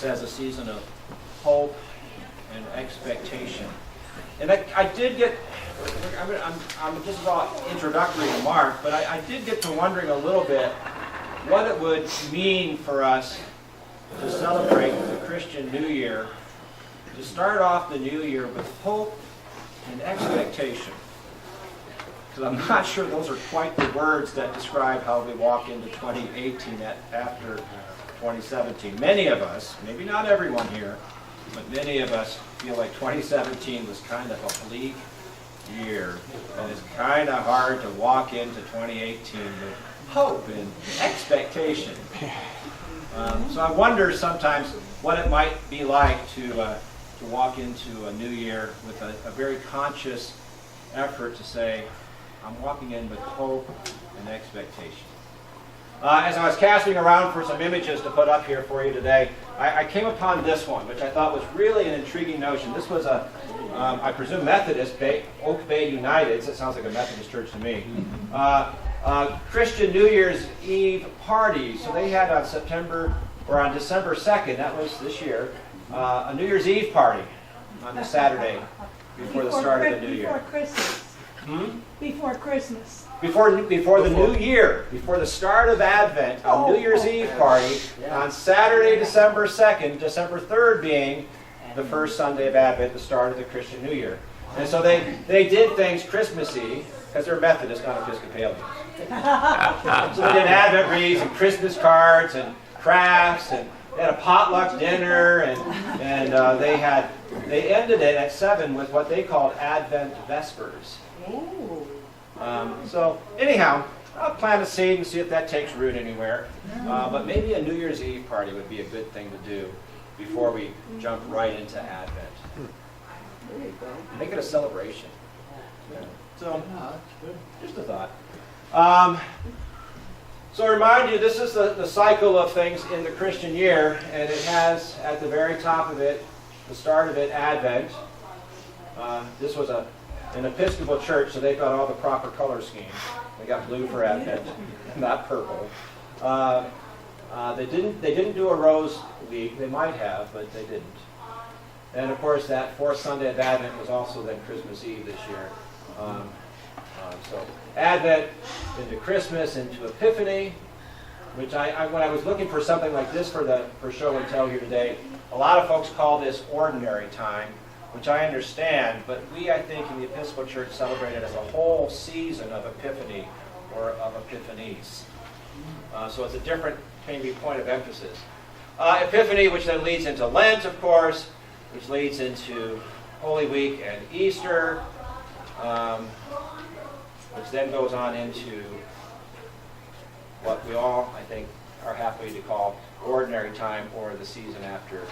as a season of hope and expectation. And I did get, I'm just about introductory to Mark, but I did get to wondering a little bit what it would mean for us to celebrate the Christian New Year, to start off the new year with hope and expectation. Because I'm not sure those are quite the words that describe how we walk into 2018 after 2017. Many of us, maybe not everyone here, but many of us feel like 2017 was kind of a bleak year. And it's kind of hard to walk into 2018 with hope and expectation. So I wonder sometimes what it might be like to walk into a new year with a very conscious effort to say, I'm walking in with hope and expectation. As I was casting around for some images to put up here for you today, I came upon this one, which I thought was really an intriguing notion. This was I presume Methodist, Oak Bay United. It sounds like a Methodist church to me. Christian New Year's Eve party. So they had on December 2nd, that was this year, a New Year's Eve party on the Saturday before the start of the New Year. Before Christmas. Before Christmas. Before the New Year, before the start of Advent, a New Year's Eve party on Saturday, December 2nd, December 3rd being the first Sunday of Advent, the start of the Christian New Year. And so they did things Christmassy, because they're Methodist, not Episcopalians. So they did Advent wreaths and Christmas cards and crafts, and they had a potluck dinner, and they ended it at 7 with what they called Advent Vespers. So anyhow, I'll plant a seed and see if that takes root anywhere. But maybe a New Year's Eve party would be a good thing to do before we jump right into Advent. There you go. Make it a celebration. So, just a thought. So remind you, this is the cycle of things in the Christian year, and it has at the very top of it, the start of it, Advent. This was an Episcopal church, so they've got all the proper color schemes. They got blue for Advent, not purple. They didn't do a rose week. They might have, but they didn't. And of course, that fourth Sunday of Advent was also then Christmas Eve this year. So Advent into Christmas, into Epiphany, which when I was looking for something like this for show and tell here today, a lot of folks call this ordinary time, which I understand, but we, I think, in the Episcopal Church celebrate it as a whole season of Epiphany or of Epiphanies. So it's a different maybe point of emphasis. Epiphany, which then leads into Lent, of course, which leads into Holy Week and Easter, which then goes on into what we all, I think, are happy to call ordinary time or the season after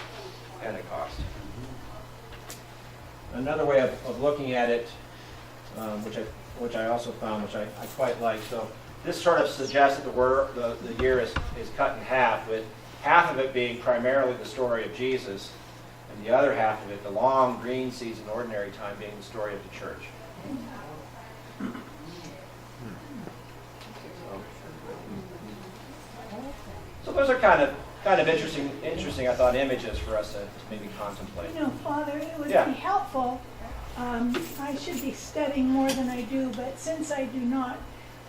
Pentecost. Another way of looking at it, which I also found, which I quite like. So this sort of suggests that the year is cut in half, with half of it being primarily the story of Jesus, and the other half of it, the long green season, ordinary time, being the story of the church. So those are kind of interesting, I thought, images for us to maybe contemplate. You know, Father, it would be helpful. I should be studying more than I do, but since I do not,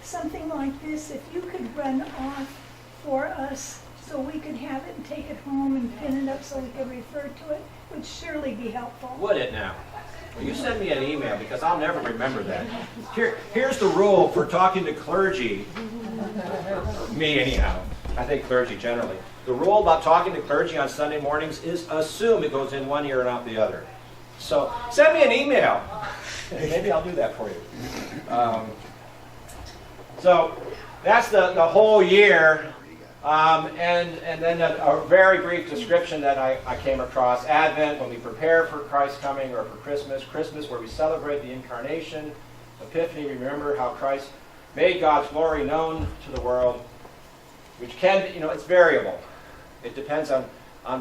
something like this, if you could run off for us so we could have it and take it home and pin it up so we could refer to it, would surely be helpful. Would it now? Well, you send me an email because I'll never remember that. Here's the rule for talking to clergy. Me, anyhow. I think clergy generally. The rule about talking to clergy on Sunday mornings is assume it goes in one ear and out the other. So send me an email. Maybe I'll do that for you. So that's the whole year. And then a very brief description that I came across. Advent, when we prepare for Christ's coming, or for Christmas. Christmas, where we celebrate the incarnation. Epiphany, remember how Christ made God's glory known to the world, which can, it's variable. It depends on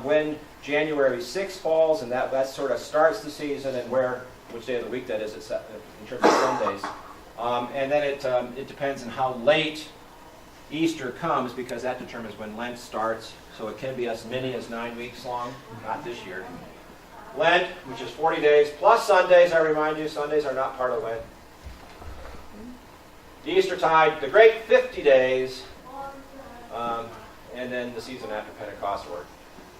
when January 6th falls, and that sort of starts the season, and which day of the week that is in terms of Sundays. And then it depends on how late Easter comes, because that determines when Lent starts. So it can be as many as 9 weeks long, not this year. Lent, which is 40 days, plus Sundays, I remind you, Sundays are not part of Lent. The Eastertide, the great 50 days, and then the season after Pentecost, or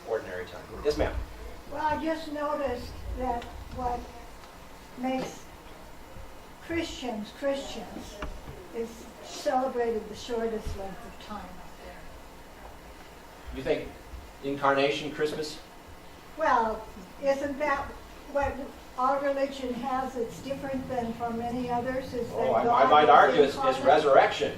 ordinary time. Yes, ma'am? Well, I just noticed that what makes Christians is celebrated the shortest length of time up there. You think Incarnation Christmas? Well, isn't that what our religion has that's different than from many others? Is that I God might is argue it's incarnate? resurrection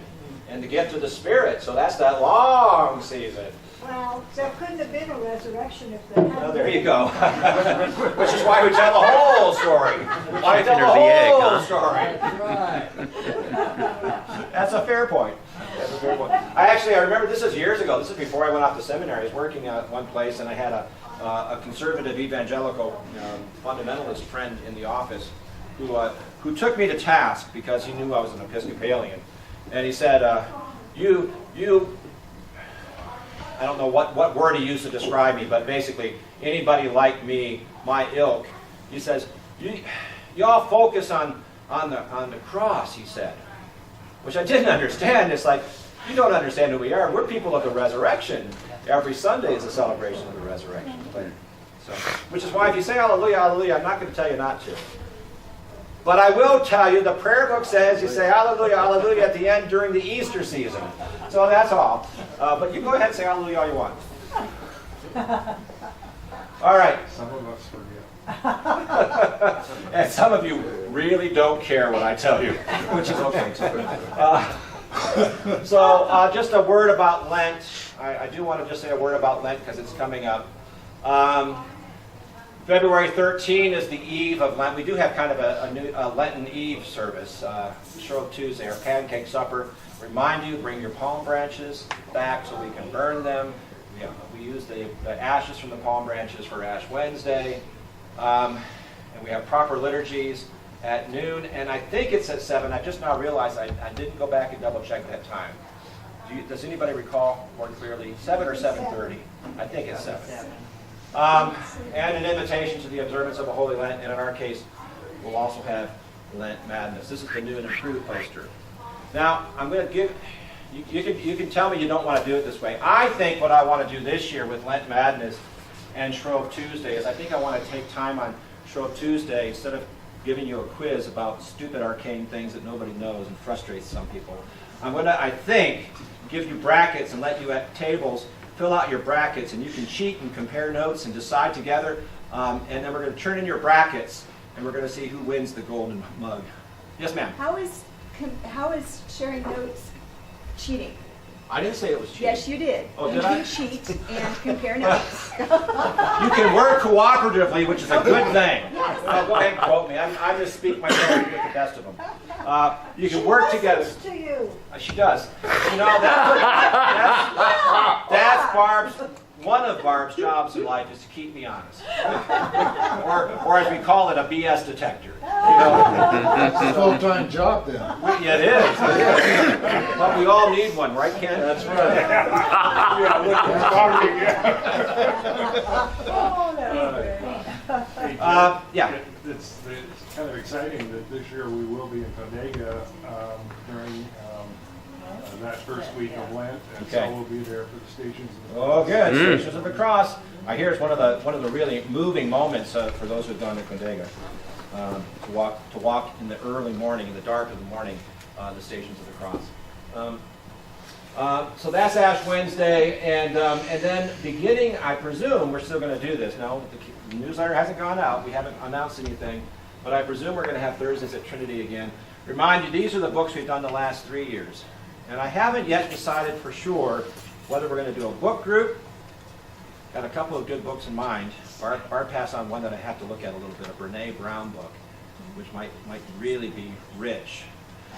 and the gift of the Spirit. So that's that long season. Well, there couldn't have been a resurrection if there hadn't. Well, there you go. Which is why we tell the whole story. Why tell the Chicken or the egg, whole huh? story? That's a fair point. That's a fair point. I remember this is years ago. This is before I went off to seminary. I was working at one place, and I had a conservative evangelical fundamentalist friend in the office who took me to task because he knew I was an Episcopalian. And he said, you I don't know what word he used to describe me, but basically, anybody like me, my ilk, he says, you all focus on the cross, he said. Which I didn't understand. It's like, you don't understand who we are. We're people of the resurrection. Every Sunday is a celebration of the resurrection. Which is why if you say hallelujah, hallelujah, I'm not going to tell you not to. But I will tell you, the prayer book says you say hallelujah, hallelujah at the end during the Easter season. So that's all. But you go ahead and say hallelujah all you want. All right. Some of us forget. And some of you really don't care what I tell you, which is okay. So just a word about Lent. I do want to just say a word about Lent because it's coming up. February 13 is the eve of Lent. We do have kind of a Lenten Eve service, Shrove Tuesday, our pancake supper. Remind you, bring your palm branches back so we can burn them. We use the ashes from the palm branches for Ash Wednesday. And we have proper liturgies at noon, and I think it's at 7. I just now realized I didn't go back and double check that time. Does anybody recall more clearly? 7 or 7:30? I think it's 7. And an invitation to the observance of a Holy Lent, and in our case, we'll also have Lent Madness. This is the new and improved poster. Now, I'm going to give, you can tell me you don't want to do it this way. I think what I want to do this year with Lent Madness and Shrove Tuesday is I think I want to take time on Shrove Tuesday, instead of giving you a quiz about stupid arcane things that nobody knows and frustrates some people. I'm going to, I think, give you brackets and let you at tables fill out your brackets, and you can cheat and compare notes and decide together. And then we're going to turn in your brackets, and we're going to see who wins the golden mug. Yes, ma'am? How is sharing notes cheating? I didn't say it was cheating. Yes, you did. Oh, you did I? do cheat and compare notes. You can work cooperatively, which is a good thing. Oh, go ahead and quote me. I just speak my story with the best of them. You can work together. She listens to you. She does. You know, that's Barb's, one of Barb's jobs in life is to keep me honest. or as we call it, a BS detector. You know? It's a full-time job then. Yeah, it is. But we all need one, right, Ken? That's right. Yeah. It's kind of exciting that this year we will be in Condega during that first week of Lent, and Okay. so we'll be there for the Stations of the Oh, Cross. good. Stations of the Cross. I hear it's one of the really moving moments for those who've gone to Condega, to walk in the early morning, in the dark of the morning, the Stations of the Cross. So that's Ash Wednesday, and then beginning, I presume we're still going to do this. No, the newsletter hasn't gone out. We haven't announced anything, but I presume we're going to have Thursdays at Trinity again. Remind you, these are the books we've done the last 3 years. And I haven't yet decided for sure whether we're going to do a book group. Got a couple of good books in mind. Barb passed on one that I have to look at a little bit, a Brene Brown book, which might really be rich.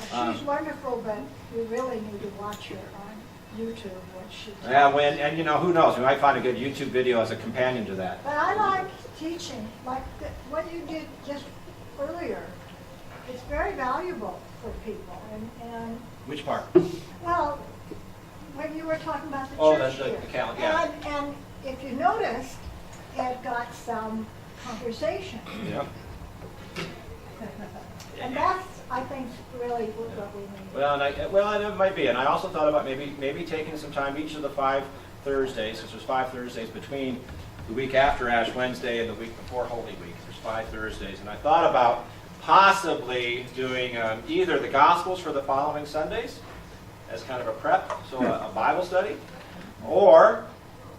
She's wonderful, but you really need to watch her on YouTube, what she does. Yeah, and you know, who knows? We might find a good YouTube video as a companion to that. But I like teaching, like what you did just earlier. It's very valuable for people, and Which part? well, when you were talking about the Oh, church that's the here. calendar, yeah. And if you noticed, it got some conversation. Yeah. And that's, I think, really what we need. Well, and it might be, and I also thought about maybe taking some time each of the 5 Thursdays, because there's 5 Thursdays between the week after Ash Wednesday and the week before Holy Week. There's 5 Thursdays, and I thought about possibly doing either the Gospels for the following Sundays as kind of a prep, so a Bible study, or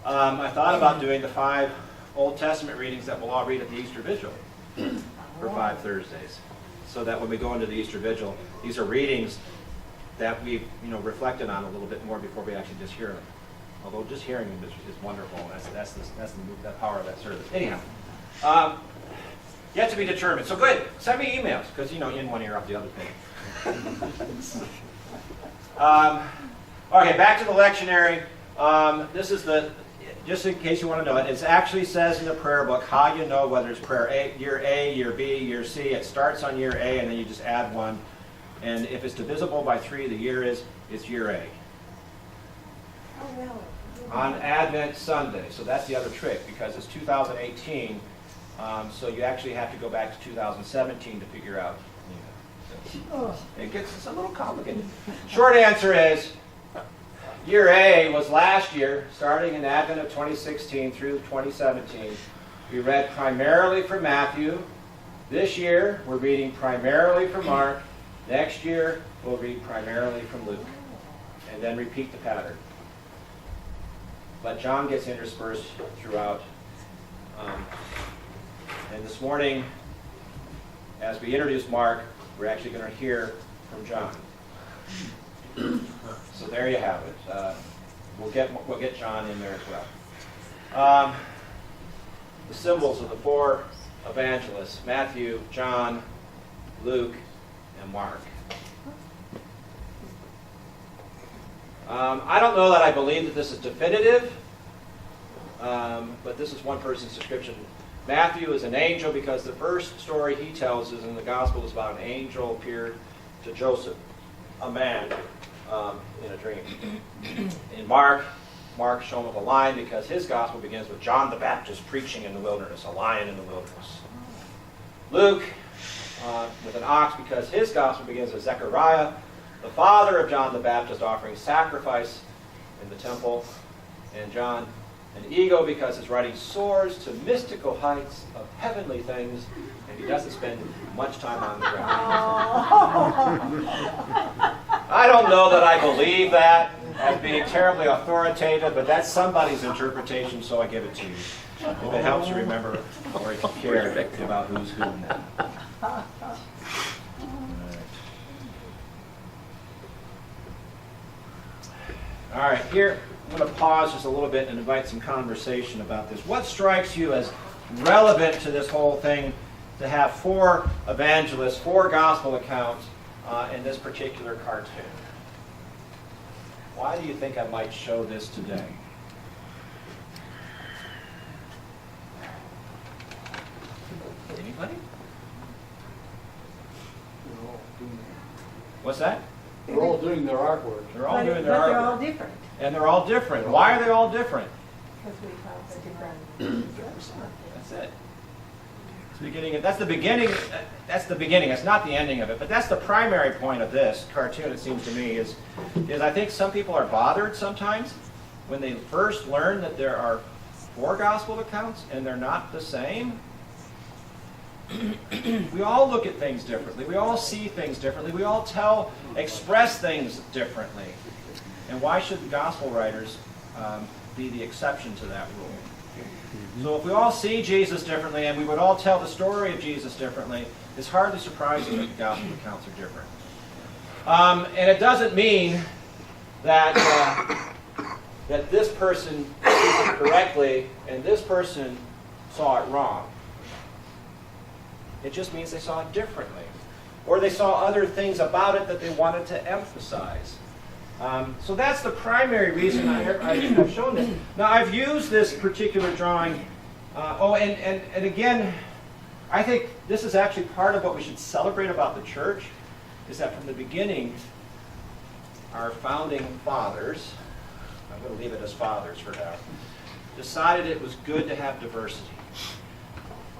I thought about doing the 5 Old Testament readings that we'll all read at the Easter Vigil for 5 Thursdays. So that when we go into the Easter Vigil, these are readings that we've reflected on a little bit more before we actually just hear them. Although just hearing them is wonderful. That's the power of that service. Anyhow, yet to be determined. So good. Send me emails because in one ear out the other thing. Okay, back to the lectionary. This is just in case you want to know it, it actually says in the prayer book how you know whether it's prayer A, year B, year C. It starts on year A, and then you just add 1. And if it's divisible by 3, it's year A. Oh, really? On Advent Sunday. So that's the other trick, because it's 2018, so you actually have to go back to 2017 to figure out. Oh. It's a little complicated. Short answer is, year A was last year, starting in Advent of 2016 through 2017. We read primarily from Matthew. This year, we're reading primarily from Mark. Next year, we'll read primarily from Luke. And then repeat the pattern. But John gets interspersed throughout. And this morning, as we introduce Mark, we're actually going to hear from John. So there you have it. We'll get John in there as well. The symbols of the 4 evangelists: Matthew, John, Luke, and Mark. I don't know that I believe that this is definitive, but this is one person's description. Matthew is an angel because the first story he tells is in the Gospel is about an angel appeared to Joseph, a man, in a dream. In Mark's shown with a lion because his Gospel begins with John the Baptist preaching in the wilderness, a lion in the wilderness. Luke with an ox because his Gospel begins with Zechariah, the father of John the Baptist, offering sacrifice in the temple. And John, an eagle because his writing soars to mystical heights of heavenly things, and he doesn't spend much time on the ground. I don't know that I believe that as being terribly authoritative, but that's somebody's interpretation, so I give it to you. If it helps you remember, or if you care about who's who. All right, here I'm going to pause just a little bit and invite some conversation about this. What strikes you as relevant to this whole thing to have 4 evangelists, 4 gospel accounts in this particular cartoon? Why do you think I might show this today? Anybody? What's that? They're all doing their artwork. They're all But doing their they're artwork. all different. And they're all different. Why are they all different? Because we have different. That's it. That's the beginning. That's the beginning. It's not the ending of it, but that's the primary point of this cartoon. It seems to me is I think some people are bothered sometimes when they first learn that there are 4 gospel accounts and they're not the same. We all look at things differently. We all see things differently. We all express things differently. And why should the gospel writers be the exception to that rule? So if we all see Jesus differently and we would all tell the story of Jesus differently, it's hardly surprising that the gospel accounts are different. And it doesn't mean that that this person sees it correctly and this person saw it wrong. It just means they saw it differently. Or they saw other things about it that they wanted to emphasize. So that's the primary reason I've shown this. Now, I've used this particular drawing. And again, I think this is actually part of what we should celebrate about the church, is that from the beginning, our founding fathers I'm going to leave it as fathers for now, decided it was good to have diversity.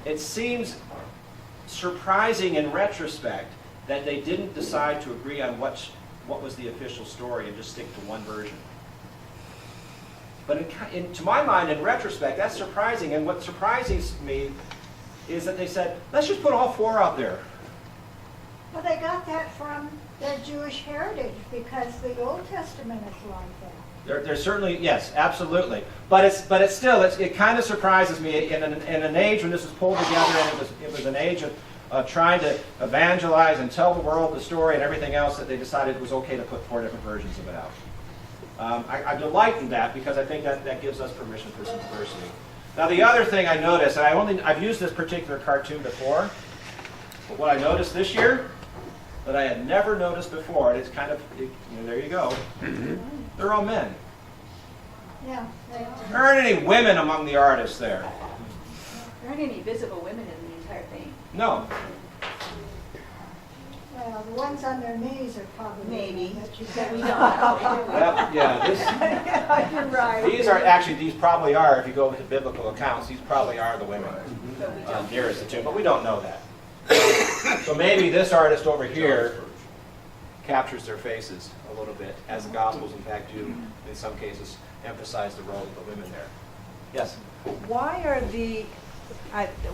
It seems surprising in retrospect that they didn't decide to agree on what was the official story and just stick to one version. But to my mind, in retrospect, that's surprising. And what surprises me is that they said, let's just put all 4 out there. Well, they got that from their Jewish heritage because the Old Testament is like that. There's certainly, yes, absolutely. But it's still, it kind of surprises me in an age when this was pulled together and it was an age of trying to evangelize and tell the world the story and everything else, that they decided it was okay to put 4 different versions of it out. I delight in that because I think that gives us permission for some diversity. Now the other thing I noticed, and I've used this particular cartoon before, but what I noticed this year that I had never noticed before, and it's kind of, there you go, they're all men. Yeah, they are. There aren't any women among the artists there. There aren't any visible women in the entire thing. No. Well, the ones on their knees are probably. Maybe. But you That we can't- don't know. Well, yeah, Yeah, you're right. these probably are, if you go with the biblical accounts, these probably are the women nearest the tomb, but we don't know that. So maybe this artist over here captures their faces a little bit, as the Gospels in fact do, in some cases, emphasize the role of the women there. Yes? Why are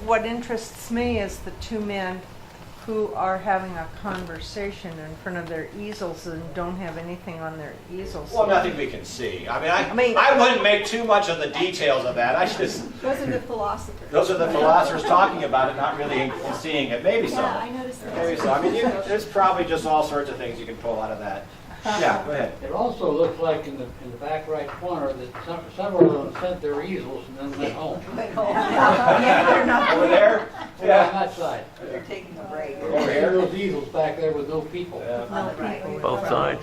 what interests me is the 2 men who are having a conversation in front of their easels and don't have anything on their easels. Well, nothing we can see. I mean, I wouldn't make too much of the details of that. Those are the philosophers. Those are the philosophers talking about it, not really seeing it. Maybe so. Yeah, I noticed that. Maybe so. I mean, there's probably just all sorts of things you can pull out of that. Yeah, go ahead. It also looks like in the back right corner that several of them sent their easels and then went home. Yeah, they're not. Over there? On Yeah. that side. They're taking a break. Over here? Those easels back there with no people. Yeah. No people. Both sides.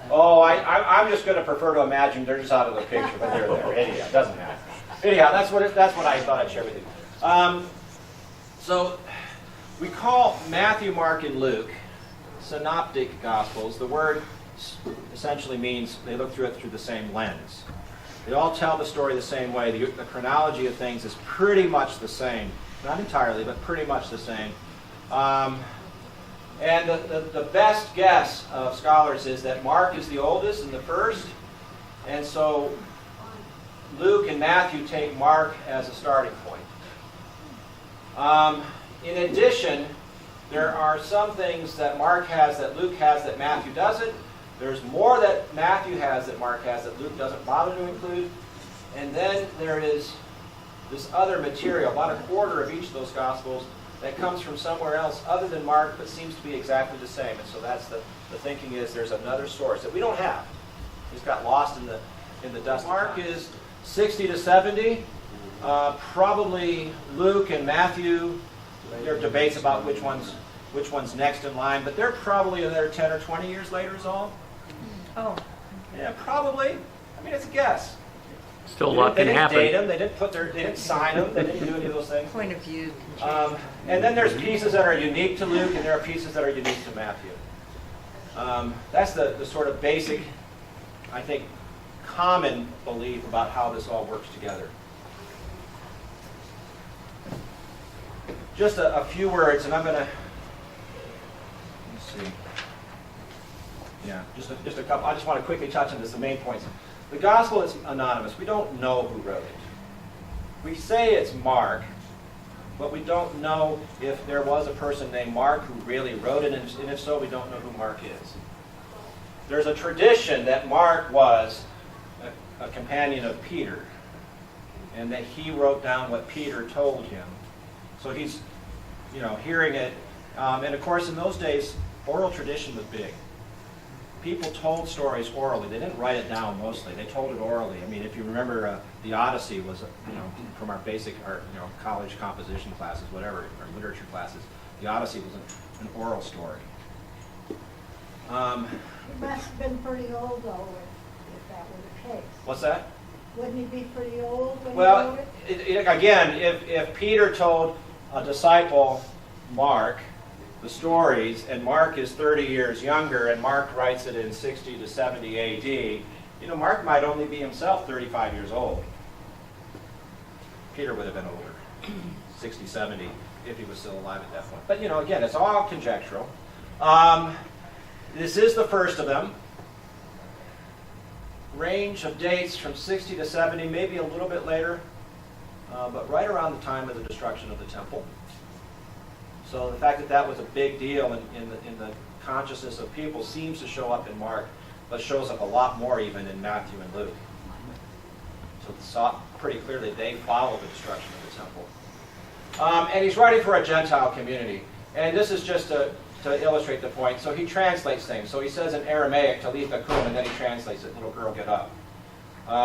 Oh, I'm just going to prefer to imagine they're just out of the picture, but they're there. Anyhow, it doesn't matter. Anyhow, that's what I thought I'd share with you. So we call Matthew, Mark, and Luke synoptic gospels. The word essentially means they look through it through the same lens. They all tell the story the same way. The chronology of things is pretty much the same. Not entirely, but pretty much the same. And the best guess of scholars is that Mark is the oldest and the first, and so Luke and Matthew take Mark as a starting point. In addition, there are some things that Mark has that Luke has that Matthew doesn't. There's more that Matthew has that Mark has that Luke doesn't bother to include. And then there is this other material, about a quarter of each of those Gospels, that comes from somewhere else other than Mark, but seems to be exactly the same. And so that's the thinking is there's another source that we don't have. It's got lost in the dust. Mark is 60 to 70. Probably Luke and Matthew, there are debates about which one's next in line, but they're probably another 10 or 20 years later is all. Oh. Yeah, probably. I mean, it's a guess. Still a lot They can didn't date happen. them. They didn't sign them. They didn't do any of those things. Point of view can change. And then there's pieces that are unique to Luke, and there are pieces that are unique to Matthew. That's the sort of basic, I think, common belief about how this all works together. Just a few words, and I'm going to, let's see. Yeah, just a couple. I just want to quickly touch on this, the main points. The gospel is anonymous. We don't know who wrote it. We say it's Mark, but we don't know if there was a person named Mark who really wrote it, and if so, we don't know who Mark is. There's a tradition that Mark was a companion of Peter, and that he wrote down what Peter told him. So he's, hearing it. And of course, in those days, oral tradition was big. People told stories orally. They didn't write it down mostly. They told it orally. I mean, if you remember, the Odyssey was, from our basic, college composition classes, whatever, or literature classes, the Odyssey was an oral story. He must have been pretty old, though, if that were the case. What's that? Wouldn't he be pretty old when he Well, wrote it? again, if Peter told a disciple, Mark, the stories, and Mark is 30 years younger, and Mark writes it in 60 to 70 AD, Mark might only be himself 35 years old. Peter would have been older, 60, 70, if he was still alive at that point. But, again, it's all conjectural. This is the first of them. Range of dates from 60 to 70, maybe a little bit later, but right around the time of the destruction of the temple. So the fact that that was a big deal in the consciousness of people seems to show up in Mark, but shows up a lot more even in Matthew and Luke. So it's saw pretty clearly they follow the destruction of the temple. And he's writing for a Gentile community. And this is just to illustrate the point. So he translates things. So he says in Aramaic, Talitha kum, and then he translates it, little girl, get up.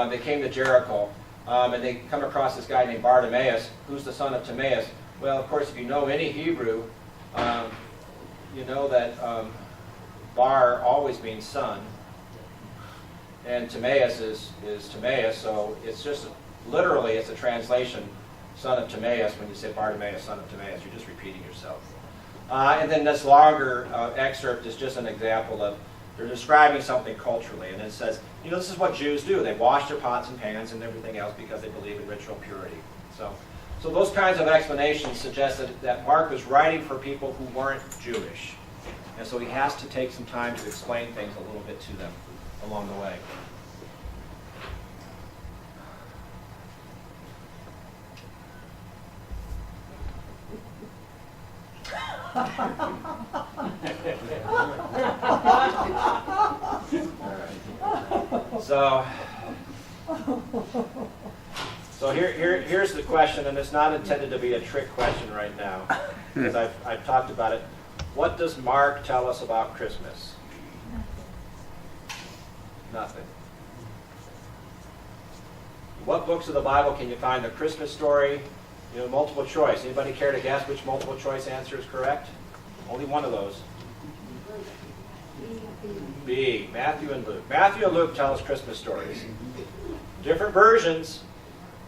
They came to Jericho, and they come across this guy named Bartimaeus, who's the son of Timaeus. Well, of course, if you know any Hebrew, you know that Bar always means son, and Timaeus is Timaeus, so it's just, literally, it's a translation, son of Timaeus. When you say Bartimaeus, son of Timaeus, you're just repeating yourself. And then this longer excerpt is just an example of, they're describing something culturally, and it says, this is what Jews do. They wash their pots and pans and everything else because they believe in ritual purity. So those kinds of explanations suggest that Mark was writing for people who weren't Jewish. And so he has to take some time to explain things a little bit to them along the way. So here's the question, and it's not intended to be a trick question right now, because I've talked about it. What does Mark tell us about Christmas? Nothing. What books of the Bible can you find the Christmas story? Multiple choice. Anybody care to guess which multiple choice answer is correct? Only one of those. B. Matthew and Luke. Matthew and Luke tell us Christmas stories. Different versions.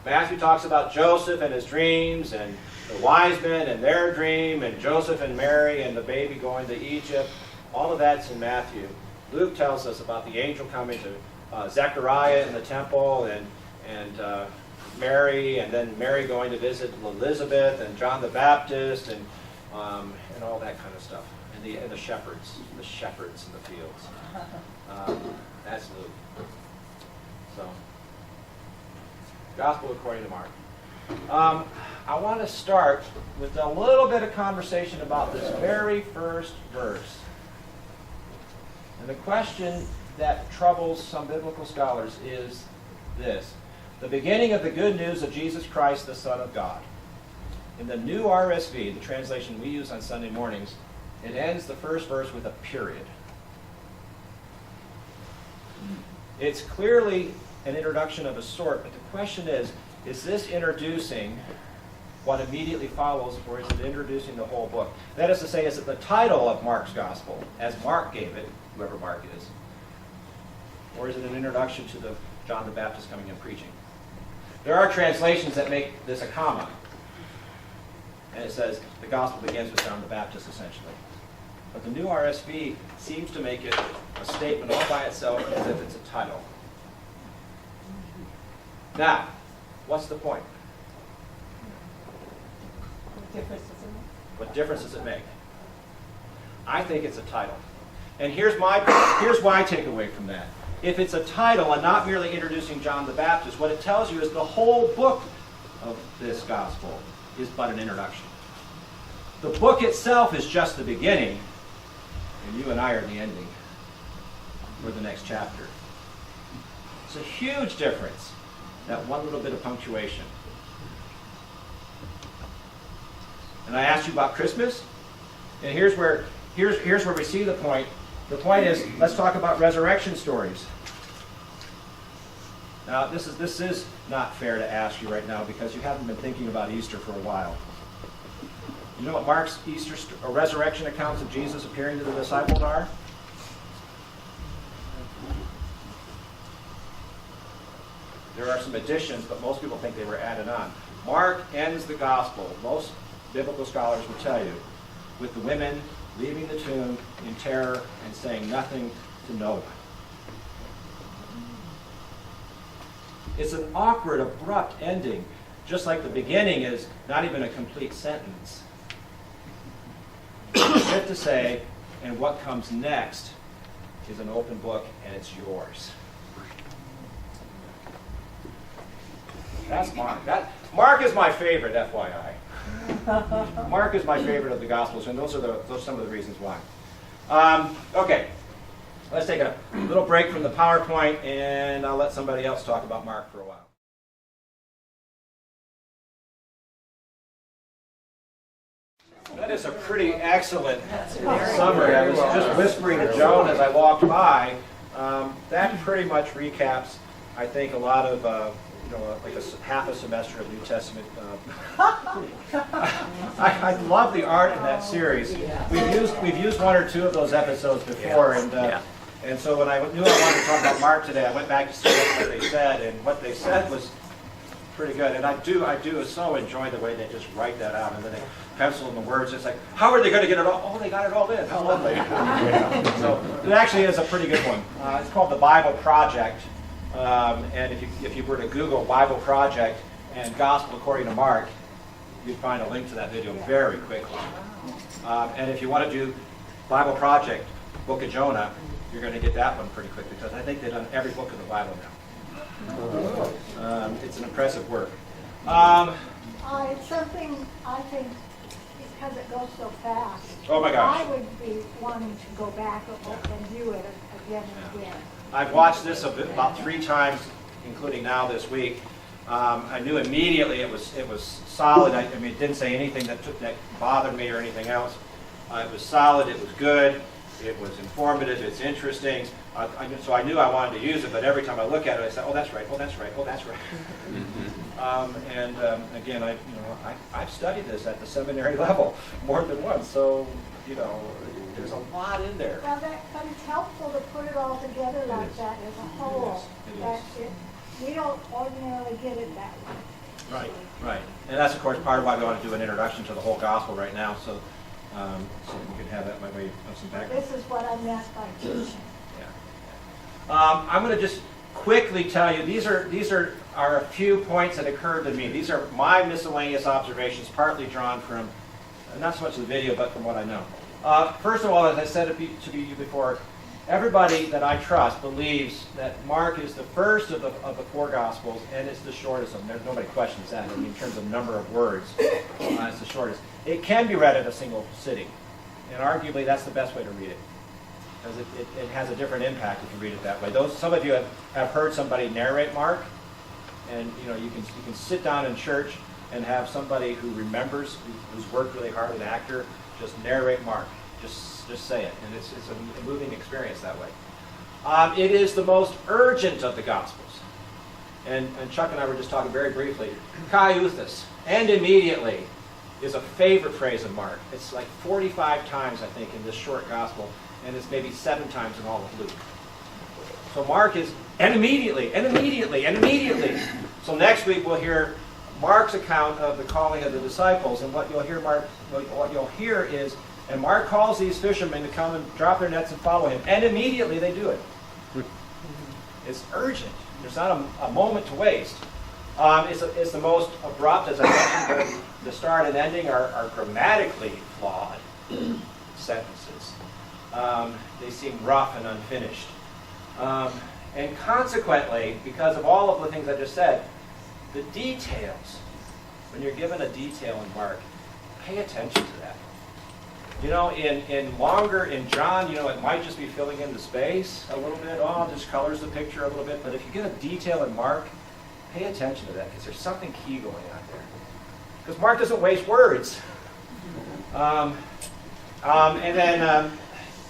Matthew talks about Joseph and his dreams, and the wise men and their dream, and Joseph and Mary and the baby going to Egypt. All of that's in Matthew. Luke tells us about the angel coming to Zechariah in the temple, and Mary, and then Mary going to visit Elizabeth, and John the Baptist, and all that kind of stuff. And the shepherds in the fields. That's Luke. So, Gospel according to Mark. I want to start with a little bit of conversation about this very first verse. And the question that troubles some biblical scholars is this: the beginning of the good news of Jesus Christ, the Son of God. In the new RSV, the translation we use on Sunday mornings, it ends the first verse with a period. It's clearly an introduction of a sort, but the question is this introducing what immediately follows, or is it introducing the whole book? That is to say, is it the title of Mark's Gospel, as Mark gave it, whoever Mark is? Or is it an introduction to the John the Baptist coming and preaching? There are translations that make this a comma. And it says the Gospel begins with John the Baptist, essentially. But the new RSV seems to make it a statement all by itself as if it's a title. Now, what's the point? What difference does it make? I think it's a title. And here's my takeaway from that. If it's a title and not merely introducing John the Baptist, what it tells you is the whole book of this gospel is but an introduction. The book itself is just the beginning, and you and I are the ending for the next chapter. It's a huge difference, that one little bit of punctuation. And I asked you about Christmas, and here's where we see the point. The point is, let's talk about resurrection stories. Now, this is not fair to ask you right now because you haven't been thinking about Easter for a while. You know what Mark's Easter or resurrection accounts of Jesus appearing to the disciples are? There are some additions, but most people think they were added on. Mark ends the gospel, most biblical scholars will tell you, with the women leaving the tomb in terror and saying nothing to no one. It's an awkward, abrupt ending, just like the beginning is not even a complete sentence. You get to say, and what comes next is an open book, and it's yours. That's Mark. Mark is my favorite, FYI. Mark is my favorite of the Gospels, and those are some of the reasons why. Okay, let's take a little break from the PowerPoint, and I'll let somebody else talk about Mark for a while. That is a pretty excellent summary. I was just whispering to Joan as I walked by. That pretty much recaps, I think, a lot of like half a semester of New Testament. I love the art in that series. We've used one or two of those episodes before, and so when I knew I wanted to talk about Mark today, I went back to see what they said, and what they said was pretty good. And I do so enjoy the way they just write that out, and then they pencil in the words. It's like, how are they going to get it all? Oh, they got it all in. How lovely! So it actually is a pretty good one. It's called the Bible Project. And if you were to Google Bible Project and Gospel According to Mark, you'd find a link to that video very quickly. And if you want to do Bible Project, Book of Jonah, you're going to get that one pretty quick, because I think they've done every book of the Bible now. It's an impressive work. It's something I think, because it goes so fast. Oh my gosh. I would be wanting to go back and view it again and again. I've watched this about 3 times, including now this week. I knew immediately it was solid. I mean, it didn't say anything that bothered me or anything else. It was solid. It was good. It was informative. It's interesting. So I knew I wanted to use it. But every time I look at it, I say, "Oh, that's right. Oh, that's right. Oh, that's right." Again, I've studied this at the seminary level more than once. So there's a lot in there. Well, but it's helpful to put it all together like that as a whole. We don't ordinarily get it that way. Right. And that's, of course, part of why we want to do an introduction to the whole gospel right now, so we can have that by way of some background. This is what I meant by teaching. I'm going to just quickly tell you, these are a few points that occurred to me. These are my miscellaneous observations, partly drawn from, not so much the video, but from what I know. First of all, as I said to you before, everybody that I trust believes that Mark is the first of the 4 Gospels, and it's the shortest of them. Nobody questions that. I mean, in terms of number of words, it's the shortest. It can be read at a single sitting, and arguably that's the best way to read it, because it has a different impact if you read it that way. Some of you have heard somebody narrate Mark, and you can sit down in church and have somebody who remembers, who's worked really hard, an actor, just narrate Mark. Just say it, and it's a moving experience that way. It is the most urgent of the Gospels. And Chuck and I were just talking very briefly. Kaiuthus, and immediately, is a favorite phrase of Mark. It's like 45 times, I think, in this short Gospel, and it's maybe 7 times in all of Luke. So Mark is, and immediately, and immediately, and immediately. So next week we'll hear Mark's account of the calling of the disciples, and what you'll hear is, and Mark calls these fishermen to come and drop their nets and follow him, and immediately they do it. It's urgent. There's not a moment to waste. It's the most abrupt, as I mentioned. The start and ending are grammatically flawed sentences. They seem rough and unfinished. And consequently, because of all of the things I just said, the details, when you're given a detail in Mark, pay attention to that. In John, it might just be filling in the space a little bit. Oh, it just colors the picture a little bit. But if you get a detail in Mark, pay attention to that, because there's something key going on there. Because Mark doesn't waste words.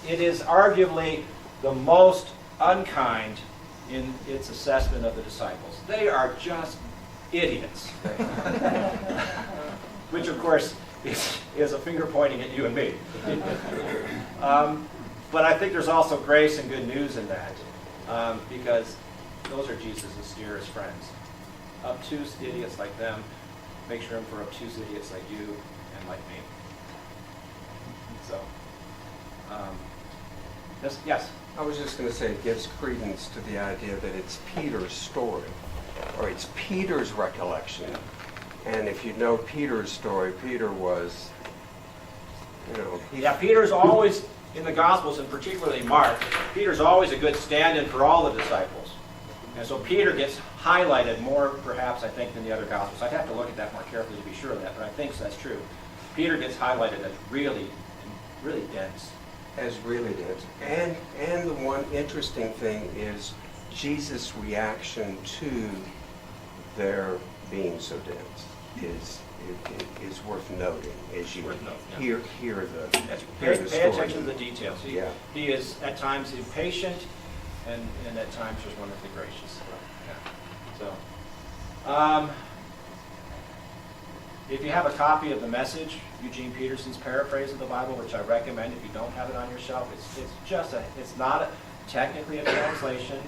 It is arguably the most unkind in its assessment of the disciples. They are just idiots. Which, of course, is a finger pointing at you and me. But I think there's also grace and good news in that, because those are Jesus' dearest friends. Obtuse idiots like them makes room for obtuse idiots like you and like me. So, yes? I was just going to say it gives credence to the idea that it's Peter's story. or it's Peter's recollection. And if you know Peter's story, Peter was, Yeah, Peter's always, in the Gospels, and particularly Mark, Peter's always a good stand-in for all the disciples. And so Peter gets highlighted more, perhaps, I think, than the other Gospels. I'd have to look at that more carefully to be sure of that, but I think that's true. Peter gets highlighted as really dense. as really dense. And the one interesting thing is Jesus' reaction to their being so dense is worth noting as you Worth noting, yeah. hear the Pay story. attention to the details. Yeah. He is at times impatient and at times just wonderfully gracious. Yeah. So, if you have a copy of the Message, Eugene Peterson's paraphrase of the Bible, which I recommend if you don't have it on your shelf, it's not technically a translation,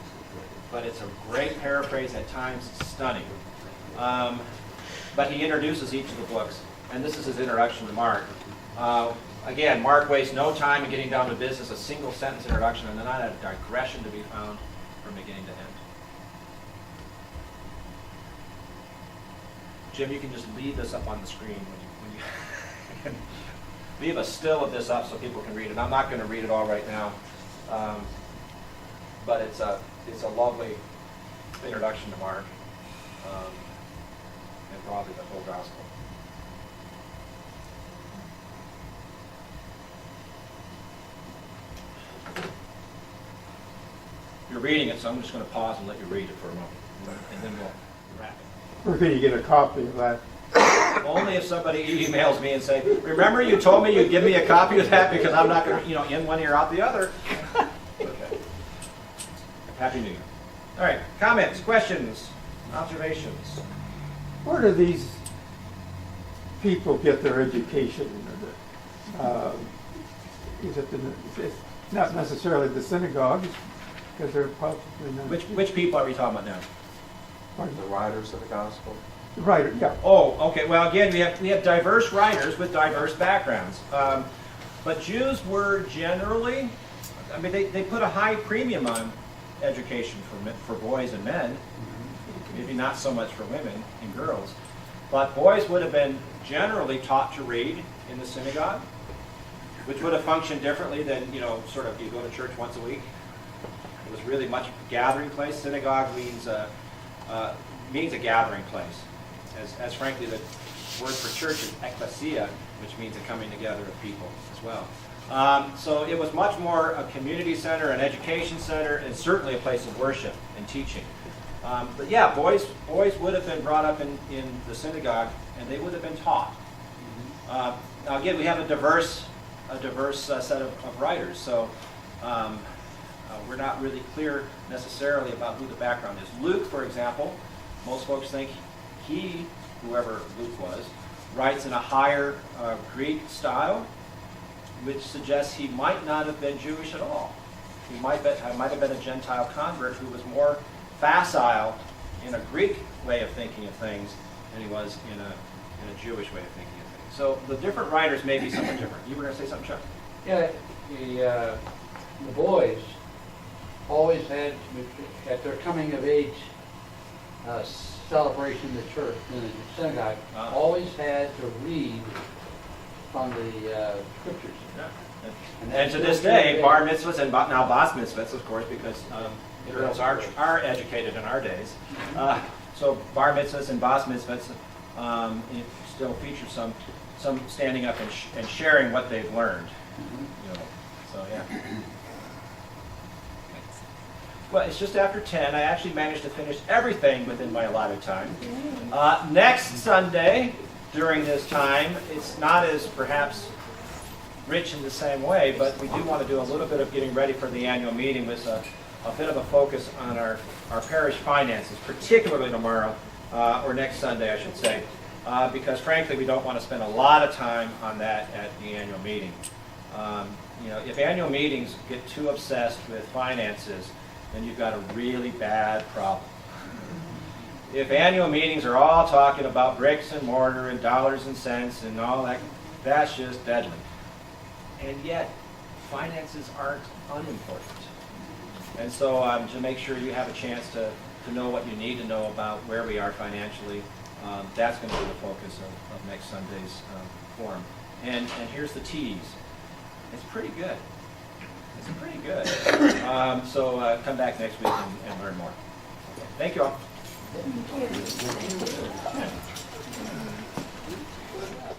but it's a great paraphrase, at times stunning. But he introduces each of the books, and this is his introduction to Mark. Again, Mark wastes no time in getting down to business, a single sentence introduction, and then not a digression to be found from beginning to end. Jim, you can just leave this up on the screen when you leave a still of this up so people can read it. I'm not going to read it all right now, but it's a lovely introduction to Mark, and probably the whole gospel. You're reading it, so I'm just going to pause and let you read it for a moment, and then we'll wrap it. Where can you get a copy of that? Only if somebody emails me and say, remember you told me you'd give me a copy of that because I'm not going to, in one ear out the other. Okay. Happy New Year. All right, comments, questions, observations? Where do these people get their education? Is it it's not necessarily the synagogues, because they're probably not. Which people are we talking about now? The writers of the gospel. Right, yeah. Oh, okay. Well, again, we have diverse writers with diverse backgrounds. But Jews were generally, they put a high premium on education for boys and men, maybe not so much for women and girls. But boys would have been generally taught to read in the synagogue, which would have functioned differently than, you go to church once a week. It was really much a gathering place. Synagogue means a gathering place. As frankly, the word for church is ekklesia, which means a coming together of people as well. So it was much more a community center, an education center, and certainly a place of worship and teaching. But yeah, boys would have been brought up in the synagogue, and they would have been taught. Now again, we have a diverse set of writers, so we're not really clear necessarily about who the background is. Luke, for example, most folks think whoever Luke was, writes in a higher Greek style, which suggests he might not have been Jewish at all. He might have been a Gentile convert who was more facile in a Greek way of thinking of things than he was in a Jewish way of thinking of things. So the different writers may be somewhat different. You were going to say something, Chuck? Yeah, the boys always had, at their coming of age celebration in the church, in the synagogue, always had to read from the scriptures. Yeah. And to this day, bar mitzvahs and now bas mitzvahs, of course, because girls are educated in our days. So bar mitzvahs and bas mitzvahs it still feature some standing up and sharing what they've learned. So yeah. Well, it's just after 10. I actually managed to finish everything within my allotted time. Next Sunday, during this time, it's not as perhaps rich in the same way, but we do want to do a little bit of getting ready for the annual meeting with a bit of a focus on our parish finances, particularly tomorrow, or next Sunday, I should say, because frankly, we don't want to spend a lot of time on that at the annual meeting. If annual meetings get too obsessed with finances, then you've got a really bad problem. If annual meetings are all talking about bricks and mortar and dollars and cents and all that, that's just deadly. And yet, finances aren't unimportant. And so to make sure you have a chance to to know what you need to know about where we are financially. That's going to be the focus of next Sunday's forum. And here's the tease. It's pretty good. It's pretty good. So come back next week and learn more. Okay. Thank you all. Thank you.